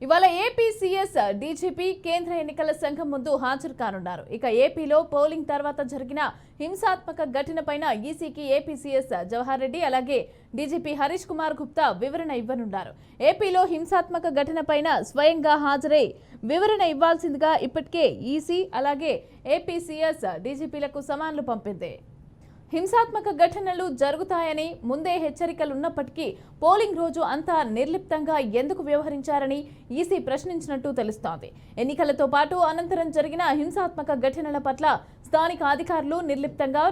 ఇవాళ AP CS DGP కేంద్ర ఎన్నికల సంఘం ముందు హాజరు కానున్నారు. ఇక ఏపీలో పోలింగ్ తర్వాత జరిగిన హింసాత్మక ఘటనపైన ఈసీకి ఏపీ సీఎస్ జవహర్ రెడ్డి అలాగే డీజీపీ హరీష్ కుమార్ గుప్తా వివరణ ఇవ్వనున్నారు. ఏపీలో హింసాత్మక ఘటనపైన స్వయంగా హాజరై వివరణ ఇవ్వాల్సిందిగా ఇప్పటికే ఈసీ అలాగే ఏపీ సీఎస్ డీజీపీలకు సమన్లు పంపింది. హింసాత్మక ఘటనలు జరుగుతాయని ముందే హెచ్చరికలున్నప్పటికీ పోలింగ్ రోజు అంతా నిర్లిప్తంగా ఎందుకు వ్యవహరించారని ఈసీ ప్రశ్నించినట్టు తెలుస్తోంది. ఎన్నికలతో పాటు అనంతరం జరిగిన హింసాత్మక ఘటనల పట్ల స్థానిక అధికారులు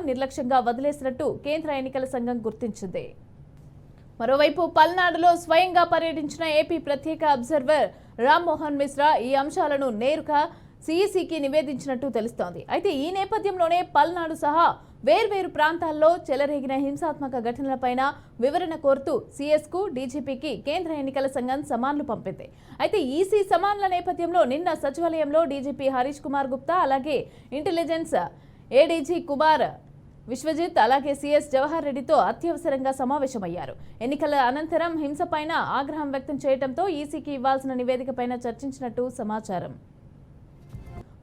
నిర్లక్ష్యంగా వదిలేసినట్టు కేంద్ర ఎన్నికల సంఘం గుర్తించింది. మరోవైపు పల్నాడులో స్వయంగా పర్యటించిన ఏపీ ప్రత్యేక అబ్జర్వర్ రామ్మోహన్ మిశ్రా ఈ అంశాలను నేరుగా సీఈసీకి నివేదించినట్టు తెలుస్తోంది. అయితే ఈ నేపథ్యంలోనే పల్నాడు సహా వేర్వేరు ప్రాంతాల్లో చెలరేగిన హింసాత్మక ఘటనలపైన వివరణ కోరుతూ సీఎస్కు డీజీపీకి కేంద్ర ఎన్నికల సంఘం సమన్లు పంపింది. అయితే ఈసీ సమన్ల నేపథ్యంలో నిన్న సచివాలయంలో డీజీపీ హరీష్ కుమార్ గుప్తా అలాగే ఇంటెలిజెన్స్ ఏడీజీ కుమార్ విశ్వజిత్ అలాగే సీఎస్ జవహర్ రెడ్డితో అత్యవసరంగా సమావేశమయ్యారు. ఎన్నికల అనంతరం హింసపైన ఆగ్రహం వ్యక్తం చేయడంతో ఈసీకి ఇవ్వాల్సిన నివేదికపైన చర్చించినట్టు సమాచారం.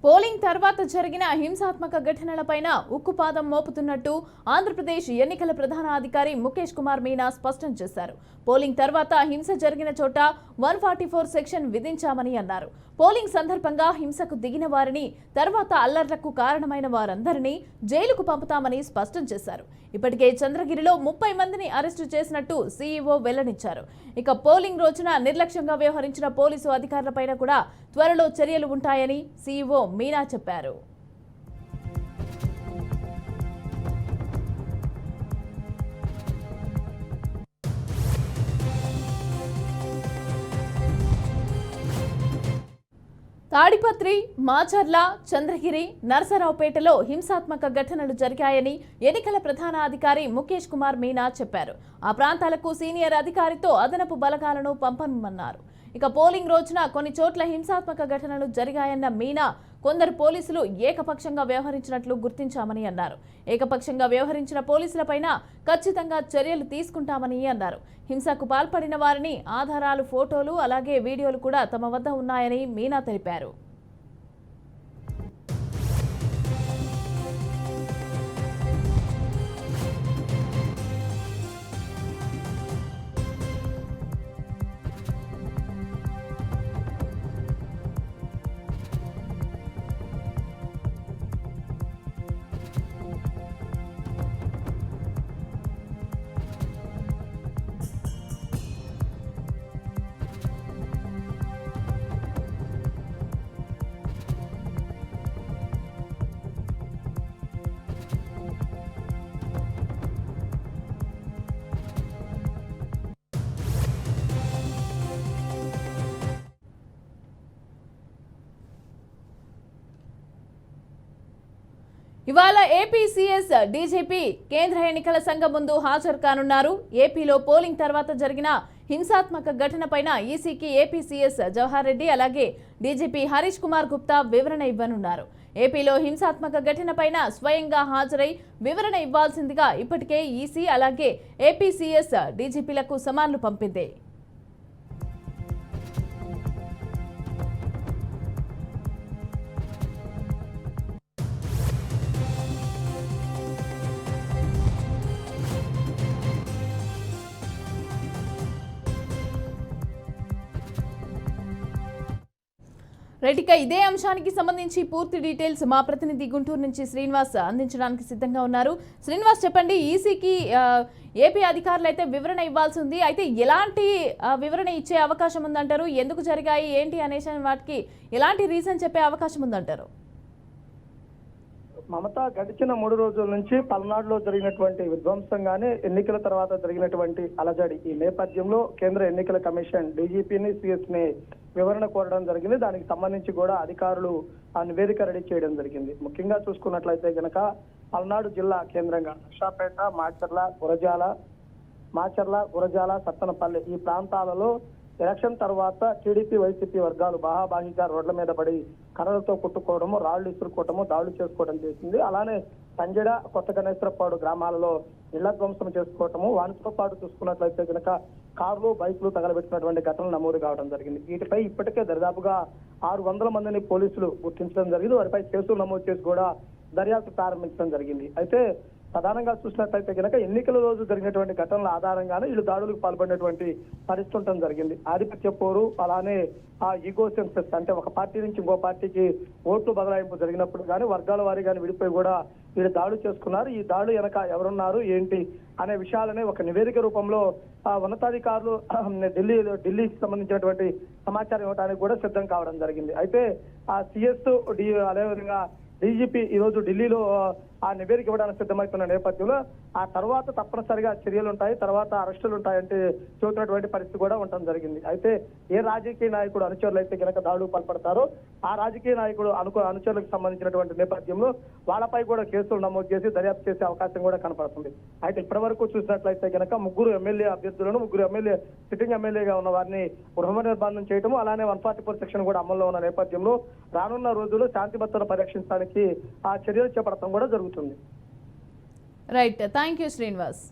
పోలింగ్ తర్వాత జరిగిన హింసాత్మక ఘటనలపైన ఉక్కుపాదం మోపుతున్నట్టు ఆంధ్రప్రదేశ్ ఎన్నికల ప్రధాన అధికారి ముఖేష్ కుమార్ మీనా స్పష్టం చేశారు. పోలింగ్ తర్వాత హింస జరిగిన చోట 144 సెక్షన్ విధించామని అన్నారు. పోలింగ్ సందర్భంగా హింసకు దిగిన వారిని తర్వాత అల్లర్లకు కారణమైన వారందరినీ జైలుకు పంపుతామని స్పష్టం చేశారు. ఇప్పటికే చంద్రగిరిలో 30 మందిని అరెస్టు చేసినట్టు సీఈఓ వెల్లడించారు. ఇక పోలింగ్ రోజున నిర్లక్ష్యంగా వ్యవహరించిన పోలీసు అధికారులపైన కూడా త్వరలో చర్యలు ఉంటాయని సీఈఓ మీనా చెప్పారు. తాడిపత్రి, మాచర్ల, చంద్రగిరి, నరసరావుపేటలో హింసాత్మక ఘటనలు జరిగాయని ఎన్నికల ప్రధాన అధికారి ముఖేష్ కుమార్ మీనా చెప్పారు. ఆ ప్రాంతాలకు సీనియర్ అధికారితో అదనపు బలగాలను పంపనుమన్నారు. ఇక పోలింగ్ రోజున కొన్ని చోట్ల హింసాత్మక ఘటనలు జరిగాయన్న మీనా కొందరు పోలీసులు ఏకపక్షంగా వ్యవహరించినట్లు గుర్తించామని అన్నారు. ఏకపక్షంగా వ్యవహరించిన పోలీసులపైన ఖచ్చితంగా చర్యలు తీసుకుంటామని అన్నారు. హింసకు పాల్పడిన వారిని ఆధారాలు, ఫోటోలు అలాగే వీడియోలు కూడా తమ వద్ద ఉన్నాయని మీనా తెలిపారు. ఇవాళ ఏపీ సీఎస్ డీజీపీ కేంద్ర ఎన్నికల సంఘం ముందు హాజరు కానున్నారు. ఏపీలో పోలింగ్ తర్వాత జరిగిన హింసాత్మక ఘటనపైన ఈసీకి ఏపీ సీఎస్ జవహర్ రెడ్డి అలాగే డీజీపీ హరీష్ కుమార్ గుప్తా వివరణ ఇవ్వనున్నారు. ఏపీలో హింసాత్మక ఘటనపైన స్వయంగా హాజరై వివరణ ఇవ్వాల్సిందిగా ఇప్పటికే ఈసీ అలాగే ఏపీ సీఎస్ డీజీపీలకు సమన్లు పంపింది. రైట్, ఇక ఇదే అంశానికి సంబంధించి పూర్తి డీటెయిల్స్ మా ప్రతినిధి గుంటూరు నుంచి శ్రీనివాస్ అందించడానికి సిద్ధంగా ఉన్నారు. శ్రీనివాస్, చెప్పండి, ఈసీకి ఏపీ అధికారులు అయితే వివరణ ఇవ్వాల్సి ఉంది. అయితే ఎలాంటి వివరణ ఇచ్చే అవకాశం ఉందంటారు? ఎందుకు జరిగాయి ఏంటి అనేసి వాటికి ఎలాంటి రీజన్ చెప్పే అవకాశం ఉందంటారు? మమత, గడిచిన 3 రోజుల నుంచి పల్నాడులో జరిగినటువంటి విధ్వంసంగానే ఎన్నికల తర్వాత జరిగినటువంటి అలజడి ఈ నేపథ్యంలో కేంద్ర ఎన్నికల కమిషన్ డీజీపీని, సిఎస్ ని వివరణ కోరడం జరిగింది. దానికి సంబంధించి కూడా అధికారులు ఆ నివేదిక రెడీ చేయడం జరిగింది. ముఖ్యంగా చూసుకున్నట్లయితే గనక పల్నాడు జిల్లా కేంద్రంగా నర్సాపేట, మాచర్ల, గురజాల, సత్తెనపల్లి ఈ ప్రాంతాలలో ఎలక్షన్ తర్వాత టీడీపీ వైసీపీ వర్గాలు బాహాబాహిగా రోడ్ల మీద పడి కర్రలతో కొట్టుకోవడము, రాళ్లు ఇసురుకోవడము, దాడులు చేసుకోవడం చేసింది. అలానే సంజడ, కొత్త గణేశ్వరపాడు గ్రామాలలో ఇళ్ల ధ్వంసం చేసుకోవటము, వాటితో పాటు చూసుకున్నట్లయితే కనుక కార్లు, బైకులు తగలబెట్టినటువంటి ఘటనలు నమోదు కావడం జరిగింది. వీటిపై ఇప్పటికే దరిదాపుగా 600 మందిని పోలీసులు గుర్తించడం జరిగింది. వారిపై కేసులు నమోదు చేసి కూడా దర్యాప్తు ప్రారంభించడం జరిగింది. అయితే ప్రధానంగా చూసినట్లయితే కనుక ఎన్నికల రోజు జరిగినటువంటి ఘటనల ఆధారంగానే వీళ్ళు దాడులకు పాల్పడినటువంటి పరిస్థితి ఉండటం జరిగింది. ఆధిపత్య పోరు, అలానే ఆ ఈగో సెన్సెస్, అంటే ఒక పార్టీ నుంచి ఇంకో పార్టీకి ఓట్లు బదలాయింపు జరిగినప్పుడు కానీ వర్గాల వారి కానీ విడిపోయి కూడా వీళ్ళు దాడులు చేసుకున్నారు. ఈ దాడులు వెనక ఎవరున్నారు ఏంటి అనే విషయాలనే ఒక నివేదిక రూపంలో ఉన్నతాధికారులు ఢిల్లీకి సంబంధించినటువంటి సమాచారం ఇవ్వడానికి కూడా సిద్ధం కావడం జరిగింది. అయితే ఆ సిఎస్ అదేవిధంగా డీజీపీ ఈ రోజు ఢిల్లీలో ఆ నివేదిక ఇవ్వడానికి సిద్ధమవుతున్న నేపథ్యంలో ఆ తర్వాత తప్పనిసరిగా చర్యలు ఉంటాయి, తర్వాత అరెస్టులు ఉంటాయంటే చూస్తున్నటువంటి పరిస్థితి కూడా ఉండటం జరిగింది. అయితే ఏ రాజకీయ నాయకుడు అనుచరులు అయితే కనుక దాడులు పాల్పడతారో ఆ రాజకీయ నాయకుడు అనుచరులకు సంబంధించినటువంటి నేపథ్యంలో వాళ్ళపై కూడా కేసులు నమోదు చేసి దర్యాప్తు చేసే అవకాశం కూడా కనపడుతుంది. అయితే ఇప్పటి వరకు చూసినట్లయితే కనుక 3 ఎమ్మెల్యే అభ్యర్థులను, 3 సిట్టింగ్ ఎమ్మెల్యేగా ఉన్న వారిని గృహ నిర్బంధం చేయటము, అలానే 144 సెక్షన్ కూడా అమల్లో ఉన్న నేపథ్యంలో రానున్న రోజుల్లో శాంతి భద్రతను పరిరక్షించడానికి ఆ చర్యలు చేపడటం కూడా జరుగుతుంది. Right, thank you Srinivas.